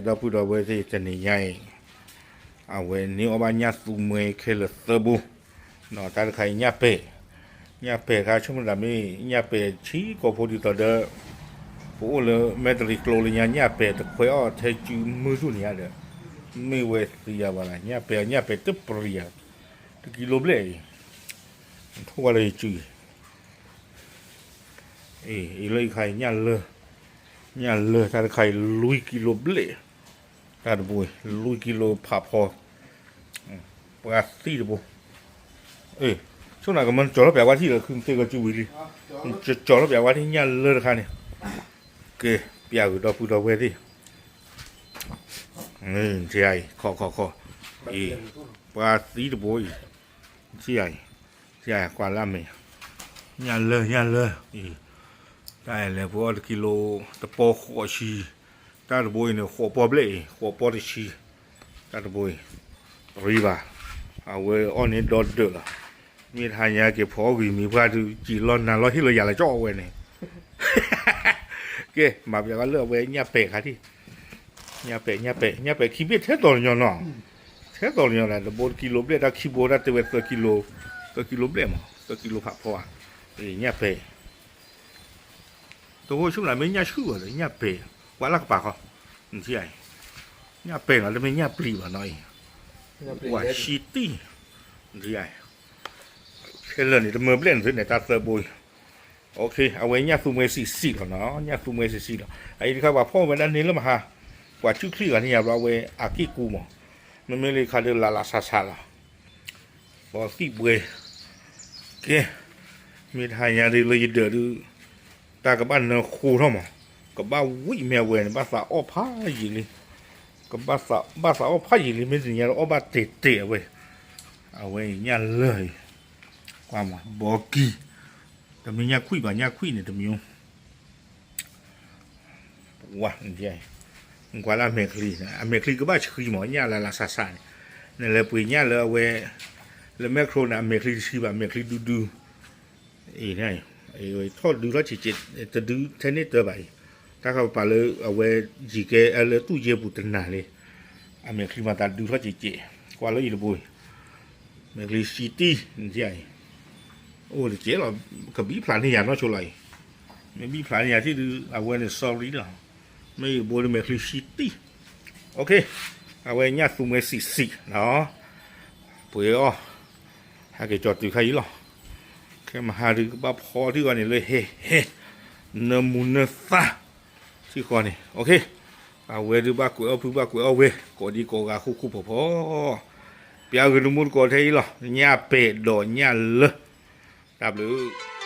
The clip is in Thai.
dopo dopo si teniai a we ni oba nya su mwe khele sabu no ta khai nya pe ka chum la mi nya pe chi ko pho di to de po le metri klo le nya pe de khwe o the chu mu su ni ya de mi we si ya ba la nya pe te priya de kilo ble thu wa le chu le khai nya le ta khai lui kilo ble ta de boy lui kilo pa phoปลาซีดบุช่วงนั้นก็มันจอดรถแบบว่าที่เราขึ้นเตะก็จูบดีจอดรถแบบว่าที่ยันเลิศค่ะเนี่ยเกย์เปียกดอกพูดเอาไว้ดิใช่ขอปลาซีดบุใช่กว่าละเมยันเลยได้เลยพวกกิโลตะปอหัวชีตาตะบุยเนี่ยหัวปอบเลยหัวปอดชีตาตะบุยรีบาเอาไว้อันนี้ดอดเดือมีทางยาเก็บพอวีมีว่าดูจีร้อนนะร้อนที่เราอยากจะจ่อไว้เนี่ยเก๋มาแบบว่าเลือกไว้เนี่ยเปะค่ะที่เนี่ยเปะคิดเบี้ยเท่าตัวนี้เนาะเท่าตัวนี้แหละแต่บนกิโลเบี้ยถ้าคิดบนได้ตัวกิโลเบี้ยมั้งตัวกิโลผักพอเนี่ยเปะตัวช่วงไหนไม่เนี่ยชื่อเลยเนี่ยเปะว่าลักปากเขาที่ไหนเนี่ยเปะเราไม่เนี่ยปลีมาหน่อยว่าชีตี้นี่ไงเช่นเรื่องนี้จะเมื่อเล่นซื้อในตาเซอร์บุยโอเคเอาไว้เนี่ยฟูเมซี่หรอเนาะเนี่ยฟูเมซี่หรอไอ้ที่เขาว่าพ่อวันนั้นนี้แล้วมาฮะกว่าชื่อคลี่กันเนี่ยเราไว้อากิกูมั้งมันไม่เลยคาเดลาซาละบอกที่บุยโอเคมีทายาดีเลยเดือดตากับบ้านเนื้อคู่เท่ามั้งกับบ้านวิ่งแมวเวนบ้านสาวอ้อผ้าอย่างนี้ก็บ้าสาวพ่อหญิงเลยไม่ถึงอย่างเราบ้าเตะเว้ยเอาไว้เนี่ยเลยความว่าบอกกี้แต่มีเนี่ยคุยเนี่ยแต่มีว่าเนี่ยกว่าละอเมริกาก็บ้าชื่อหมอเนี่ยละซาเนี่ยเลยปุยเนี่ยเลยเอาไว้แล้วแมคโครนะอเมริกาชื่อแบบอเมริกาดูเนี่ยทอดดูแล้วจิตจะดูเท่านี้ตัวไปถ้าเขาไปเลยเอาไว้จีเกอเลยตู้เย็บบุตรนาเลยอเมริกามาตัดดูเขาจีเจกว่าเลยอีกบุยอเมริกาซิตี้นี่ใช่โอ้เจ๊เรากับบีพลานที่อย่างน้อยช่วยไม่บีพลานอย่างที่ดูเอาไว้ในซอรี่หรอไม่บุยอเมริกาซิตี้โอเคเอาไว้เนี่ยซูเมซิเนาะปุยอ๋อหากจอดอยู่ใครหรอแค่มาหาดูบ้าพอที่ก่อนนี่เลยเฮ้เนมุนเนซ่าที่ก่อนนี่โอเคเอาเวดูบ้ากูเอาพูบ้ากูเอาเวกอดีกอกาคู่พอเปียกดูมุนกอเทียหรอเนี่ยเป็ดดอกเนี่ยเลยดับเลย